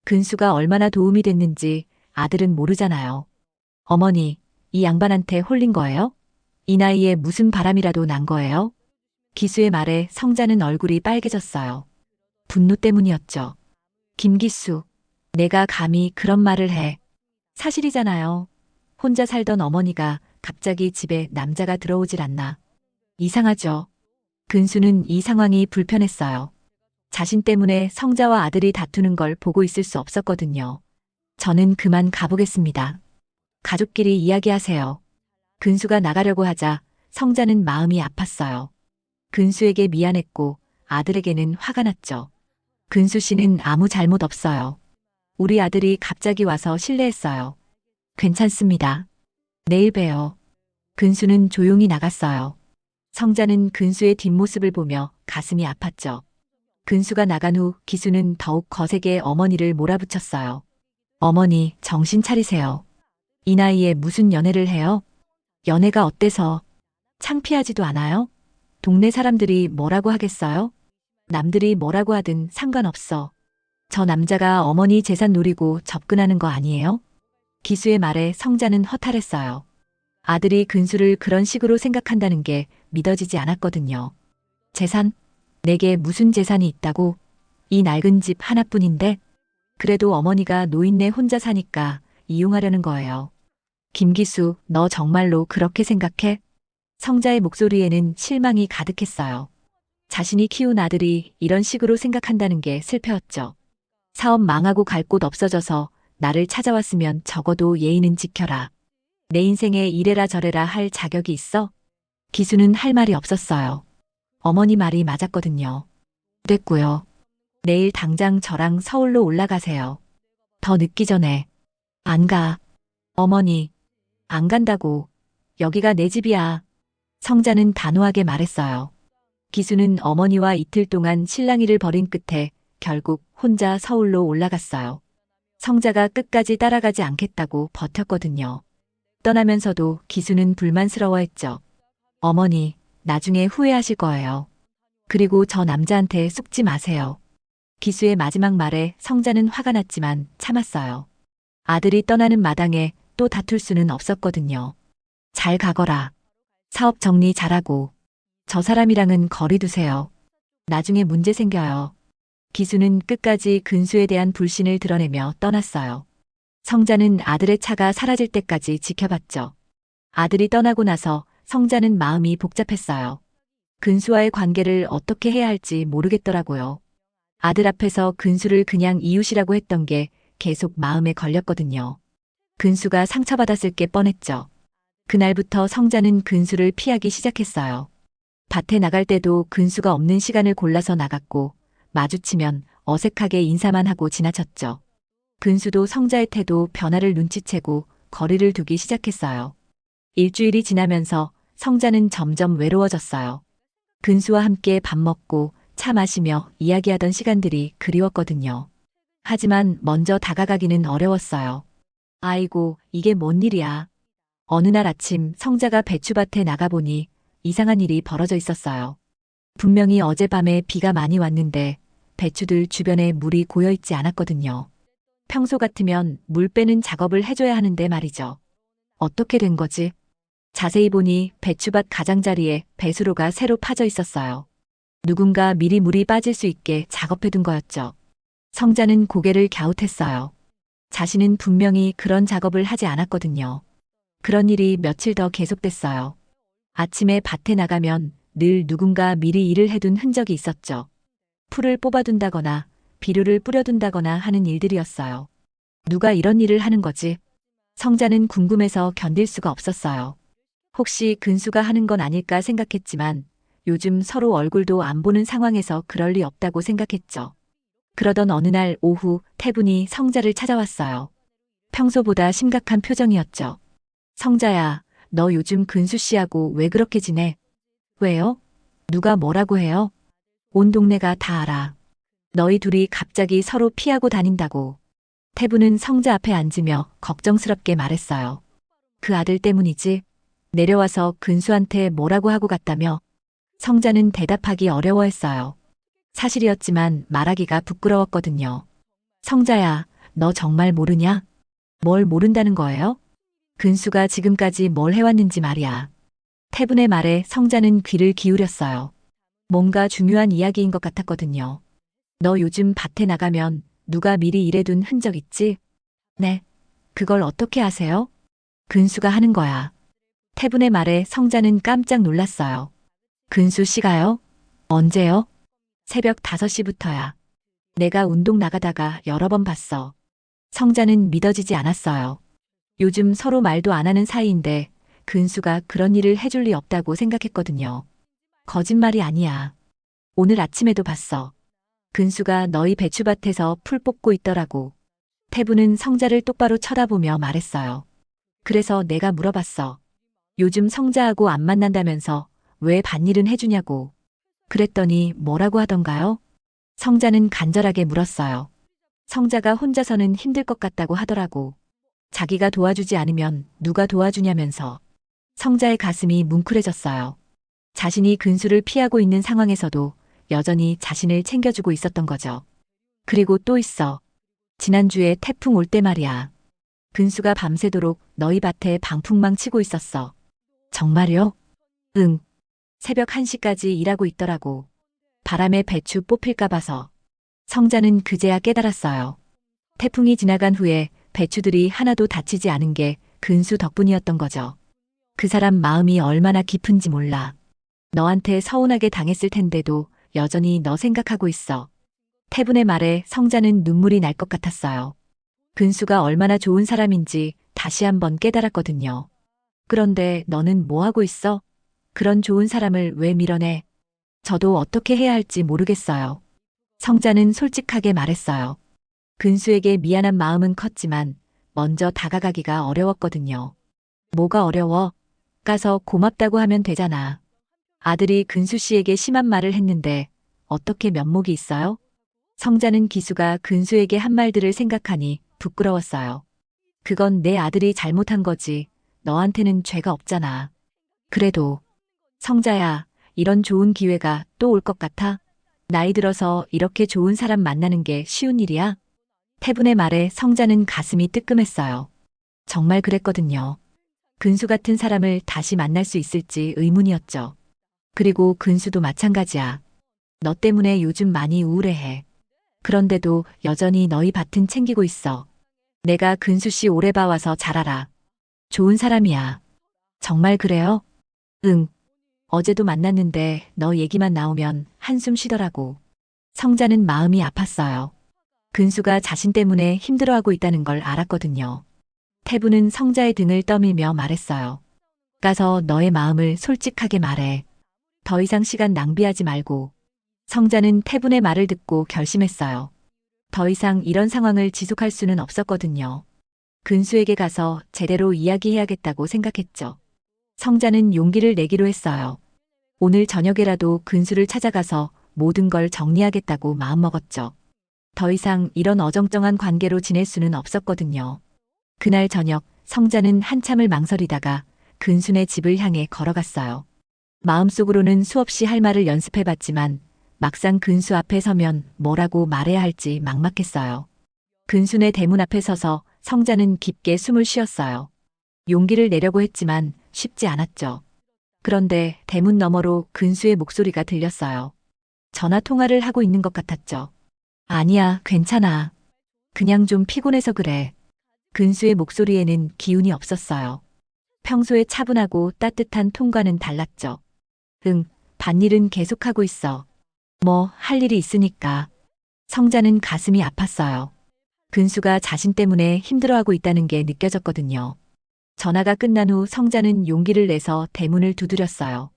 근수가 얼마나 도움이 됐는지 아들은 모르잖아요. 어머니, 이 양반한테 홀린 거예요? 이 나이에 무슨 바람이라도 난 거예요? 기수의 말에 성자는 얼굴이 빨개졌어요. 분노 때문이었죠. 김기수, 내가 감히 그런 말을 해. 사실이잖아요. 혼자 살던 어머니가 갑자기 집에 남자가 들어오질 않나. 이상하죠. 근수는 이 상황이 불편했어요. 자신 때문에 성자와 아들이 다투는 걸 보고 있을 수 없었거든요. 저는 그만 가보겠습니다. 가족끼리 이야기하세요. 근수가 나가려고 하자 성자는 마음이 아팠어요. 근수에게 미안했고 아들에게는 화가 났죠. 근수 씨는 아무 잘못 없어요. 우리 아들이 갑자기 와서 실례했어요. 괜찮습니다. 내일 봬요. 근수는 조용히 나갔어요. 성자는 근수의 뒷모습을 보며 가슴이 아팠죠. 근수가 나간 후 기수는 더욱 거세게 어머니를 몰아붙였어요. 어머니, 정신 차리세요. 이 나이에 무슨 연애를 해요? 연애가 어때서? 창피하지도 않아요? 동네 사람들이 뭐라고 하겠어요? 남들이 뭐라고 하든 상관없어. 저 남자가 어머니 재산 노리고 접근하는 거 아니에요? 기수의 말에 성자는 허탈했어요. 아들이 근수를 그런 식으로 생각한다는 게 믿어지지 않았거든요. 재산? 내게 무슨 재산이 있다고? 이 낡은 집 하나뿐인데? 그래도 어머니가 노인네 혼자 사니까 이용하려는 거예요. 김기수, 너 정말로 그렇게 생각해? 성자의 목소리에는 실망이 가득했어요. 자신이 키운 아들이 이런 식으로 생각한다는 게 슬퍼였죠. 사업 망하고 갈 곳 없어져서 나를 찾아왔으면 적어도 예의는 지켜라. 내 인생에 이래라 저래라 할 자격이 있어? 기수는 할 말이 없었어요. 어머니 말이 맞았거든요. 됐고요. 내일 당장 저랑 서울로 올라가세요. 더 늦기 전에. 안 가. 어머니. 안 간다고. 여기가 내 집이야. 성자는 단호하게 말했어요. 기수는 어머니와 이틀 동안 실랑이를 벌인 끝에 결국 혼자 서울로 올라갔어요. 성자가 끝까지 따라가지 않겠다고 버텼거든요. 떠나면서도 기수는 불만스러워했죠. 어머니, 나중에 후회하실 거예요. 그리고 저 남자한테 속지 마세요. 기수의 마지막 말에 성자는 화가 났지만 참았어요. 아들이 떠나는 마당에 또 다툴 수는 없었거든요. 잘 가거라. 사업 정리 잘하고. 저 사람이랑은 거리 두세요. 나중에 문제 생겨요. 기수는 끝까지 근수에 대한 불신을 드러내며 떠났어요. 성자는 아들의 차가 사라질 때까지 지켜봤죠. 아들이 떠나고 나서 성자는 마음이 복잡했어요. 근수와의 관계를 어떻게 해야 할지 모르겠더라고요. 아들 앞에서 근수를 그냥 이웃이라고 했던 게 계속 마음에 걸렸거든요. 근수가 상처받았을 게 뻔했죠. 그날부터 성자는 근수를 피하기 시작했어요. 밭에 나갈 때도 근수가 없는 시간을 골라서 나갔고 마주치면 어색하게 인사만 하고 지나쳤죠. 근수도 성자의 태도 변화를 눈치채고 거리를 두기 시작했어요. 일주일이 지나면서 성자는 점점 외로워졌어요. 근수와 함께 밥 먹고 차 마시며 이야기하던 시간들이 그리웠거든요. 하지만 먼저 다가가기는 어려웠어요. 아이고, 이게 뭔 일이야. 어느 날 아침 성자가 배추밭에 나가보니 이상한 일이 벌어져 있었어요. 분명히 어젯밤에 비가 많이 왔는데 배추들 주변에 물이 고여 있지 않았거든요. 평소 같으면 물 빼는 작업을 해줘야 하는데 말이죠. 어떻게 된 거지? 자세히 보니 배추밭 가장자리에 배수로가 새로 파져 있었어요. 누군가 미리 물이 빠질 수 있게 작업해둔 거였죠. 성자는 고개를 갸웃했어요. 자신은 분명히 그런 작업을 하지 않았거든요. 그런 일이 며칠 더 계속됐어요. 아침에 밭에 나가면 늘 누군가 미리 일을 해둔 흔적이 있었죠. 풀을 뽑아둔다거나 비료를 뿌려둔다거나 하는 일들이었어요. 누가 이런 일을 하는 거지? 성자는 궁금해서 견딜 수가 없었어요. 혹시 근수가 하는 건 아닐까 생각했지만 요즘 서로 얼굴도 안 보는 상황에서 그럴 리 없다고 생각했죠. 그러던 어느 날 오후 태분이 성자를 찾아왔어요. 평소보다 심각한 표정이었죠. 성자야, 너 요즘 근수 씨하고 왜 그렇게 지내? 왜요? 누가 뭐라고 해요? 온 동네가 다 알아. 너희 둘이 갑자기 서로 피하고 다닌다고. 태분은 성자 앞에 앉으며 걱정스럽게 말했어요. 그 아들 때문이지. 내려와서 근수한테 뭐라고 하고 갔다며. 성자는 대답하기 어려워했어요. 사실이었지만 말하기가 부끄러웠거든요. 성자야, 너 정말 모르냐? 뭘 모른다는 거예요? 근수가 지금까지 뭘 해왔는지 말이야. 태분의 말에 성자는 귀를 기울였어요. 뭔가 중요한 이야기인 것 같았거든요. 너 요즘 밭에 나가면 누가 미리 일해둔 흔적 있지? 네. 그걸 어떻게 아세요? 근수가 하는 거야. 태분의 말에 성자는 깜짝 놀랐어요. 근수 씨가요? 언제요? 새벽 5시부터야. 내가 운동 나가다가 여러 번 봤어. 성자는 믿어지지 않았어요. 요즘 서로 말도 안 하는 사이인데 근수가 그런 일을 해줄 리 없다고 생각했거든요. 거짓말이 아니야. 오늘 아침에도 봤어. 근수가 너희 배추밭에서 풀 뽑고 있더라고. 태부는 성자를 똑바로 쳐다보며 말했어요. 그래서 내가 물어봤어. 요즘 성자하고 안 만난다면서 왜 밭일은 해주냐고. 그랬더니 뭐라고 하던가요? 성자는 간절하게 물었어요. 성자가 혼자서는 힘들 것 같다고 하더라고. 자기가 도와주지 않으면 누가 도와주냐면서. 성자의 가슴이 뭉클해졌어요. 자신이 근수를 피하고 있는 상황에서도 여전히 자신을 챙겨주고 있었던 거죠. 그리고 또 있어. 지난주에 태풍 올 때 말이야. 근수가 밤새도록 너희 밭에 방풍망 치고 있었어. 정말요? 응. 새벽 1시까지 일하고 있더라고. 바람에 배추 뽑힐까 봐서. 성자는 그제야 깨달았어요. 태풍이 지나간 후에 배추들이 하나도 다치지 않은 게 근수 덕분이었던 거죠. 그 사람 마음이 얼마나 깊은지 몰라. 너한테 서운하게 당했을 텐데도 여전히 너 생각하고 있어. 태분의 말에 성자는 눈물이 날 것 같았어요. 근수가 얼마나 좋은 사람인지 다시 한번 깨달았거든요. 그런데 너는 뭐 하고 있어? 그런 좋은 사람을 왜 밀어내? 저도 어떻게 해야 할지 모르겠어요. 성자는 솔직하게 말했어요. 근수에게 미안한 마음은 컸지만 먼저 다가가기가 어려웠거든요. 뭐가 어려워? 가서 고맙다고 하면 되잖아. 아들이 근수 씨에게 심한 말을 했는데 어떻게 면목이 있어요? 성자는 기수가 근수에게 한 말들을 생각하니 부끄러웠어요. 그건 내 아들이 잘못한 거지. 너한테는 죄가 없잖아. 그래도 성자야, 이런 좋은 기회가 또 올 것 같아? 나이 들어서 이렇게 좋은 사람 만나는 게 쉬운 일이야? 태분의 말에 성자는 가슴이 뜨끔했어요. 정말 그랬거든요. 근수 같은 사람을 다시 만날 수 있을지 의문이었죠. 그리고 근수도 마찬가지야. 너 때문에 요즘 많이 우울해해. 그런데도 여전히 너희 밭은 챙기고 있어. 내가 근수 씨 오래 봐와서 잘 알아. 좋은 사람이야. 정말 그래요? 응. 어제도 만났는데 너 얘기만 나오면 한숨 쉬더라고. 성자는 마음이 아팠어요. 근수가 자신 때문에 힘들어하고 있다는 걸 알았거든요. 태부는 성자의 등을 떠밀며 말했어요. 가서 너의 마음을 솔직하게 말해. 더 이상 시간 낭비하지 말고. 성자는 태분의 말을 듣고 결심했어요. 더 이상 이런 상황을 지속할 수는 없었거든요. 근수에게 가서 제대로 이야기해야겠다고 생각했죠. 성자는 용기를 내기로 했어요. 오늘 저녁에라도 근수를 찾아가서 모든 걸 정리하겠다고 마음먹었죠. 더 이상 이런 어정쩡한 관계로 지낼 수는 없었거든요. 그날 저녁 성자는 한참을 망설이다가 근순의 집을 향해 걸어갔어요. 마음속으로는 수없이 할 말을 연습해봤지만 막상 근수 앞에 서면 뭐라고 말해야 할지 막막했어요. 근순의 대문 앞에 서서 성자는 깊게 숨을 쉬었어요. 용기를 내려고 했지만 쉽지 않았죠. 그런데 대문 너머로 근수의 목소리가 들렸어요. 전화 통화를 하고 있는 것 같았죠. 아니야, 괜찮아. 그냥 좀 피곤해서 그래. 근수의 목소리에는 기운이 없었어요. 평소에 차분하고 따뜻한 톤과는 달랐죠. 응, 밭일은 계속하고 있어. 뭐, 할 일이 있으니까. 성자는 가슴이 아팠어요. 근수가 자신 때문에 힘들어하고 있다는 게 느껴졌거든요. 전화가 끝난 후 성자는 용기를 내서 대문을 두드렸어요.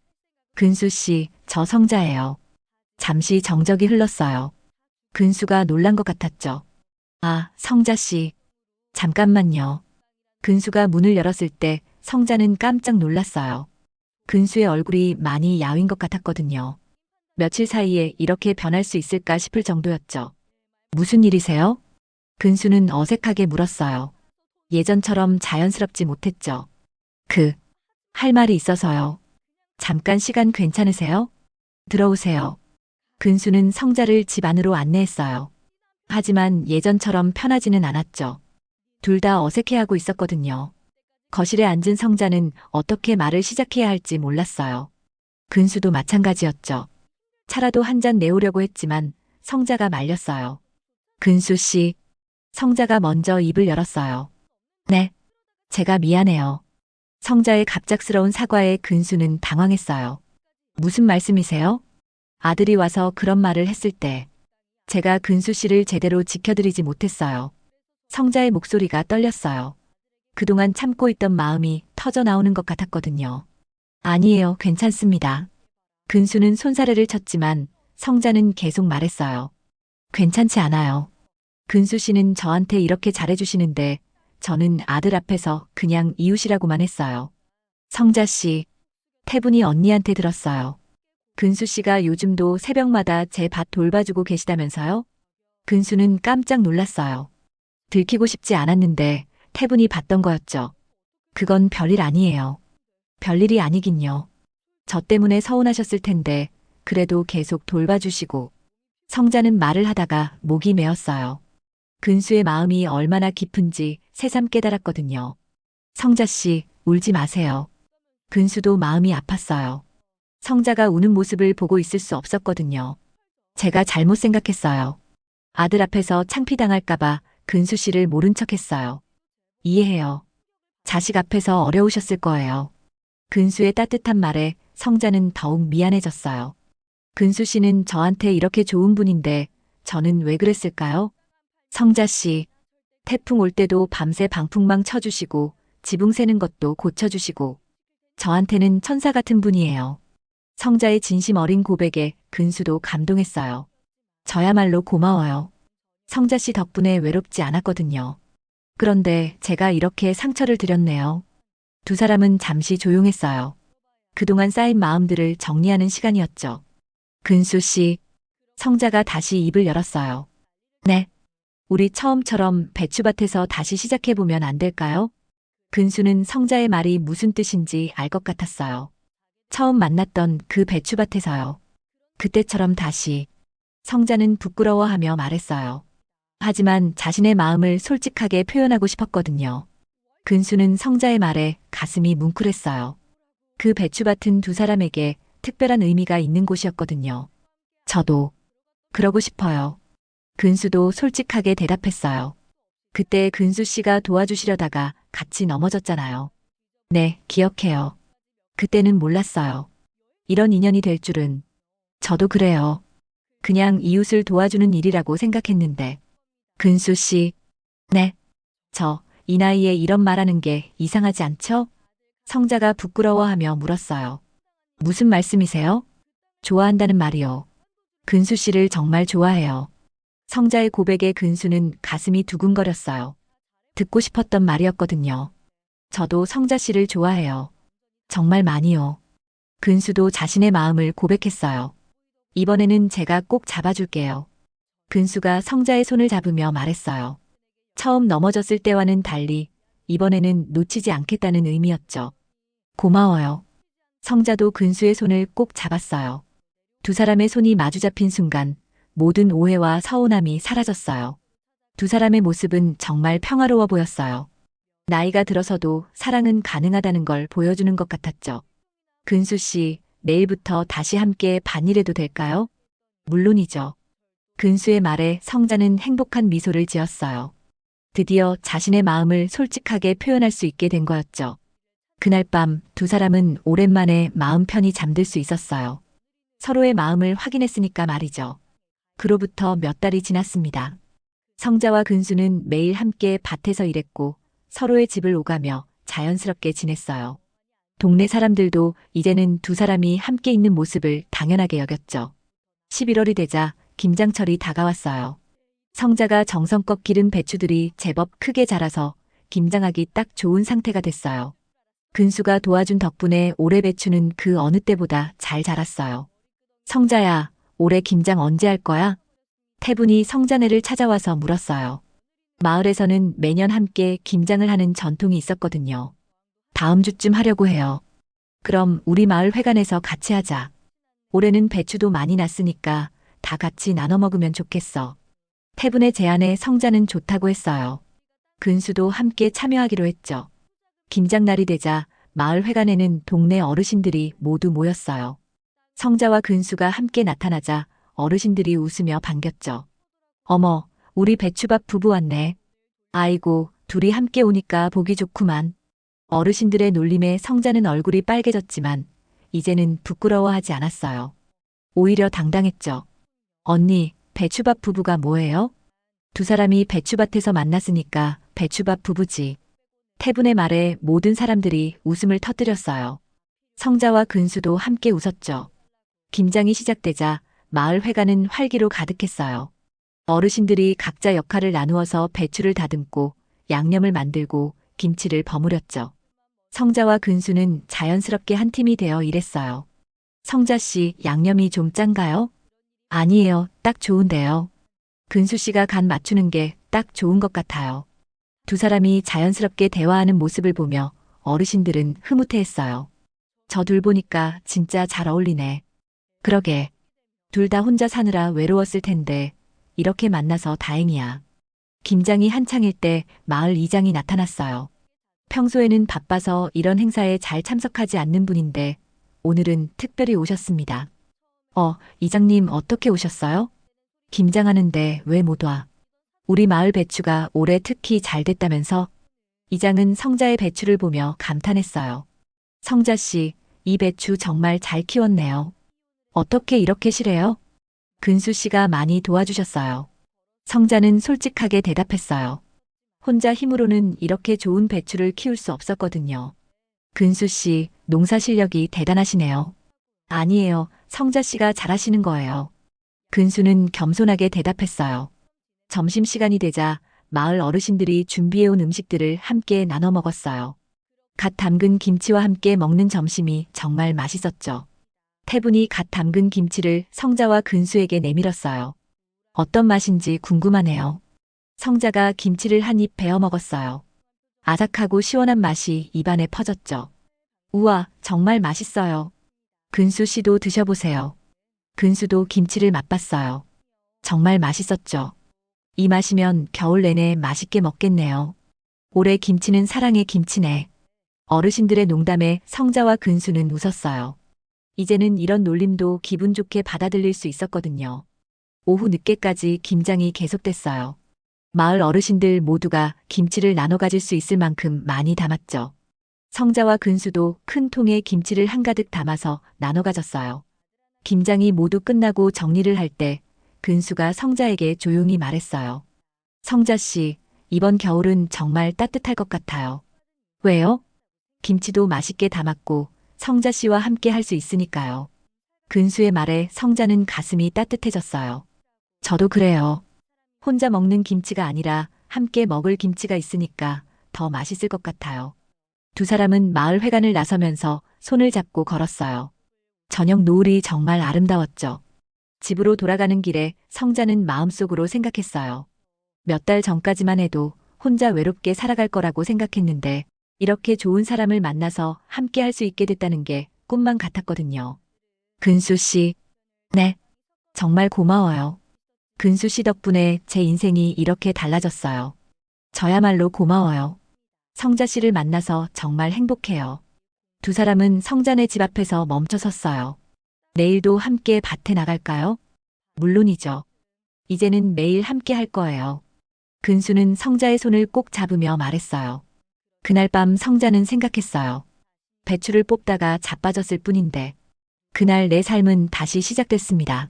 근수 씨, 저 성자예요. 잠시 정적이 흘렀어요. 근수가 놀란 것 같았죠. 아, 성자 씨. 잠깐만요. 근수가 문을 열었을 때 성자는 깜짝 놀랐어요. 근수의 얼굴이 많이 야윈 것 같았거든요. 며칠 사이에 이렇게 변할 수 있을까 싶을 정도였죠. 무슨 일이세요? 근수는 어색하게 물었어요. 예전처럼 자연스럽지 못했죠. 할 말이 있어서요. 잠깐 시간 괜찮으세요? 들어오세요. 근수는 성자를 집 안으로 안내했어요. 하지만 예전처럼 편하지는 않았죠. 둘 다 어색해하고 있었거든요. 거실에 앉은 성자는 어떻게 말을 시작해야 할지 몰랐어요. 근수도 마찬가지였죠. 차라도 한 잔 내오려고 했지만 성자가 말렸어요. 근수 씨. 성자가 먼저 입을 열었어요. 네. 제가 미안해요. 성자의 갑작스러운 사과에 근수는 당황했어요. 무슨 말씀이세요? 아들이 와서 그런 말을 했을 때 제가 근수 씨를 제대로 지켜드리지 못했어요. 성자의 목소리가 떨렸어요. 그동안 참고 있던 마음이 터져 나오는 것 같았거든요. 아니에요, 괜찮습니다. 근수는 손사래를 쳤지만 성자는 계속 말했어요. 괜찮지 않아요. 근수 씨는 저한테 이렇게 잘해주시는데 저는 아들 앞에서 그냥 이웃이라고만 했어요. 성자 씨, 태분이 언니한테 들었어요. 근수 씨가 요즘도 새벽마다 제 밭 돌봐주고 계시다면서요? 근수는 깜짝 놀랐어요. 들키고 싶지 않았는데 태분이 봤던 거였죠. 그건 별일 아니에요. 별일이 아니긴요. 저 때문에 서운하셨을 텐데 그래도 계속 돌봐주시고. 성자는 말을 하다가 목이 메었어요. 근수의 마음이 얼마나 깊은지 새삼 깨달았거든요. 성자 씨, 울지 마세요. 근수도 마음이 아팠어요. 성자가 우는 모습을 보고 있을 수 없었거든요. 제가 잘못 생각했어요. 아들 앞에서 창피당할까봐 근수 씨를 모른 척했어요. 이해해요. 자식 앞에서 어려우셨을 거예요. 근수의 따뜻한 말에 성자는 더욱 미안해졌어요. 근수 씨는 저한테 이렇게 좋은 분인데 저는 왜 그랬을까요? 성자 씨, 태풍 올 때도 밤새 방풍망 쳐주시고 지붕 새는 것도 고쳐주시고 저한테는 천사 같은 분이에요. 성자의 진심 어린 고백에 근수도 감동했어요. 저야말로 고마워요. 성자 씨 덕분에 외롭지 않았거든요. 그런데 제가 이렇게 상처를 드렸네요. 두 사람은 잠시 조용했어요. 그동안 쌓인 마음들을 정리하는 시간이었죠. 근수 씨, 성자가 다시 입을 열었어요. 네. 우리 처음처럼 배추밭에서 다시 시작해보면 안 될까요? 근수는 성자의 말이 무슨 뜻인지 알 것 같았어요. 처음 만났던 그 배추밭에서요. 그때처럼 다시. 성자는 부끄러워하며 말했어요. 하지만 자신의 마음을 솔직하게 표현하고 싶었거든요. 근수는 성자의 말에 가슴이 뭉클했어요. 그 배추밭은 두 사람에게 특별한 의미가 있는 곳이었거든요. 저도 그러고 싶어요. 근수도 솔직하게 대답했어요. 그때 근수 씨가 도와주시려다가 같이 넘어졌잖아요. 네, 기억해요. 그때는 몰랐어요. 이런 인연이 될 줄은. 저도 그래요. 그냥 이웃을 도와주는 일이라고 생각했는데. 근수 씨. 네. 이 나이에 이런 말하는 게 이상하지 않죠? 성자가 부끄러워하며 물었어요. 무슨 말씀이세요? 좋아한다는 말이요. 근수 씨를 정말 좋아해요. 성자의 고백에 근수는 가슴이 두근거렸어요. 듣고 싶었던 말이었거든요. 저도 성자 씨를 좋아해요. 정말 많이요. 근수도 자신의 마음을 고백했어요. 이번에는 제가 꼭 잡아줄게요. 근수가 성자의 손을 잡으며 말했어요. 처음 넘어졌을 때와는 달리 이번에는 놓치지 않겠다는 의미였죠. 고마워요. 성자도 근수의 손을 꼭 잡았어요. 두 사람의 손이 마주 잡힌 순간 모든 오해와 서운함이 사라졌어요. 두 사람의 모습은 정말 평화로워 보였어요. 나이가 들어서도 사랑은 가능하다는 걸 보여주는 것 같았죠. 근수 씨, 내일부터 다시 함께 반일해도 될까요? 물론이죠. 근수의 말에 성자는 행복한 미소를 지었어요. 드디어 자신의 마음을 솔직하게 표현할 수 있게 된 거였죠. 그날 밤 두 사람은 오랜만에 마음 편히 잠들 수 있었어요. 서로의 마음을 확인했으니까 말이죠. 그로부터 몇 달이 지났습니다. 성자와 근수는 매일 함께 밭에서 일했고 서로의 집을 오가며 자연스럽게 지냈어요. 동네 사람들도 이제는 두 사람이 함께 있는 모습을 당연하게 여겼죠. 11월이 되자 김장철이 다가왔어요. 성자가 정성껏 기른 배추들이 제법 크게 자라서 김장하기 딱 좋은 상태가 됐어요. 근수가 도와준 덕분에 올해 배추는 그 어느 때보다 잘 자랐어요. 성자야, 올해 김장 언제 할 거야? 태분이 성자네를 찾아와서 물었어요. 마을에서는 매년 함께 김장을 하는 전통이 있었거든요. 다음 주쯤 하려고 해요. 그럼 우리 마을 회관에서 같이 하자. 올해는 배추도 많이 났으니까 다 같이 나눠 먹으면 좋겠어. 태분의 제안에 성자는 좋다고 했어요. 근수도 함께 참여하기로 했죠. 김장날이 되자 마을 회관에는 동네 어르신들이 모두 모였어요. 성자와 근수가 함께 나타나자 어르신들이 웃으며 반겼죠. 어머, 우리 배추밥 부부 왔네. 아이고, 둘이 함께 오니까 보기 좋구만. 어르신들의 놀림에 성자는 얼굴이 빨개졌지만 이제는 부끄러워하지 않았어요. 오히려 당당했죠. 언니, 배추밥 부부가 뭐예요? 두 사람이 배추밭에서 만났으니까 배추밥 부부지. 태분의 말에 모든 사람들이 웃음을 터뜨렸어요. 성자와 근수도 함께 웃었죠. 김장이 시작되자 마을 회관은 활기로 가득했어요. 어르신들이 각자 역할을 나누어서 배추를 다듬고 양념을 만들고 김치를 버무렸죠. 성자와 근수는 자연스럽게 한 팀이 되어 일했어요. 성자 씨, 양념이 좀 짠가요? 아니에요, 딱 좋은데요. 근수 씨가 간 맞추는 게 딱 좋은 것 같아요. 두 사람이 자연스럽게 대화하는 모습을 보며 어르신들은 흐뭇해했어요. 저 둘 보니까 진짜 잘 어울리네. 그러게. 둘 다 혼자 사느라 외로웠을 텐데 이렇게 만나서 다행이야. 김장이 한창일 때 마을 이장이 나타났어요. 평소에는 바빠서 이런 행사에 잘 참석하지 않는 분인데 오늘은 특별히 오셨습니다. 이장님 어떻게 오셨어요? 김장하는데 왜 못 와? 우리 마을 배추가 올해 특히 잘 됐다면서? 이장은 성자의 배추를 보며 감탄했어요. 성자 씨, 이 배추 정말 잘 키웠네요. 어떻게 이렇게 실해요? 근수 씨가 많이 도와주셨어요. 성자는 솔직하게 대답했어요. 혼자 힘으로는 이렇게 좋은 배추를 키울 수 없었거든요. 근수 씨, 농사 실력이 대단하시네요. 아니에요, 성자 씨가 잘하시는 거예요. 근수는 겸손하게 대답했어요. 점심시간이 되자 마을 어르신들이 준비해온 음식들을 함께 나눠 먹었어요. 갓 담근 김치와 함께 먹는 점심이 정말 맛있었죠. 태분이 갓 담근 김치를 성자와 근수에게 내밀었어요. 어떤 맛인지 궁금하네요. 성자가 김치를 한 입 베어 먹었어요. 아삭하고 시원한 맛이 입안에 퍼졌죠. 우와, 정말 맛있어요. 근수 씨도 드셔보세요. 근수도 김치를 맛봤어요. 정말 맛있었죠. 이 맛이면 겨울 내내 맛있게 먹겠네요. 올해 김치는 사랑의 김치네. 어르신들의 농담에 성자와 근수는 웃었어요. 이제는 이런 놀림도 기분 좋게 받아들일 수 있었거든요. 오후 늦게까지 김장이 계속됐어요. 마을 어르신들 모두가 김치를 나눠 가질 수 있을 만큼 많이 담았죠. 성자와 근수도 큰 통에 김치를 한가득 담아서 나눠 가졌어요. 김장이 모두 끝나고 정리를 할 때 근수가 성자에게 조용히 말했어요. 성자 씨, 이번 겨울은 정말 따뜻할 것 같아요. 왜요? 김치도 맛있게 담았고 성자 씨와 함께 할 수 있으니까요. 근수의 말에 성자는 가슴이 따뜻해졌어요. 저도 그래요. 혼자 먹는 김치가 아니라 함께 먹을 김치가 있으니까 더 맛있을 것 같아요. 두 사람은 마을 회관을 나서면서 손을 잡고 걸었어요. 저녁 노을이 정말 아름다웠죠. 집으로 돌아가는 길에 성자는 마음속으로 생각했어요. 몇 달 전까지만 해도 혼자 외롭게 살아갈 거라고 생각했는데 이렇게 좋은 사람을 만나서 함께 할 수 있게 됐다는 게 꿈만 같았거든요. 근수 씨, 네, 정말 고마워요. 근수 씨 덕분에 제 인생이 이렇게 달라졌어요. 저야말로 고마워요. 성자 씨를 만나서 정말 행복해요. 두 사람은 성자네 집 앞에서 멈춰 섰어요. 내일도 함께 밭에 나갈까요? 물론이죠. 이제는 매일 함께 할 거예요. 근수는 성자의 손을 꼭 잡으며 말했어요. 그날 밤 성자는 생각했어요. 배추를 뽑다가 자빠졌을 뿐인데 그날 내 삶은 다시 시작됐습니다.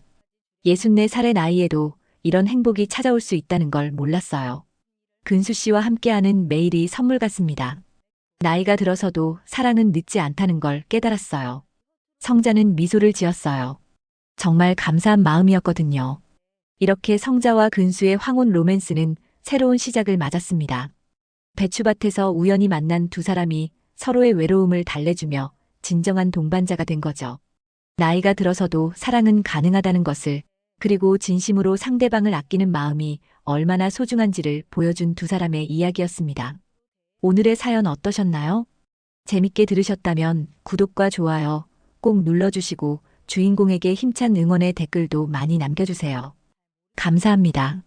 64살의 나이에도 이런 행복이 찾아올 수 있다는 걸 몰랐어요. 근수 씨와 함께하는 매일이 선물 같습니다. 나이가 들어서도 사랑은 늦지 않다는 걸 깨달았어요. 성자는 미소를 지었어요. 정말 감사한 마음이었거든요. 이렇게 성자와 근수의 황혼 로맨스는 새로운 시작을 맞았습니다. 배추밭에서 우연히 만난 두 사람이 서로의 외로움을 달래주며 진정한 동반자가 된 거죠. 나이가 들어서도 사랑은 가능하다는 것을, 그리고 진심으로 상대방을 아끼는 마음이 얼마나 소중한지를 보여준 두 사람의 이야기였습니다. 오늘의 사연 어떠셨나요? 재밌게 들으셨다면 구독과 좋아요 꼭 눌러주시고 주인공에게 힘찬 응원의 댓글도 많이 남겨주세요. 감사합니다.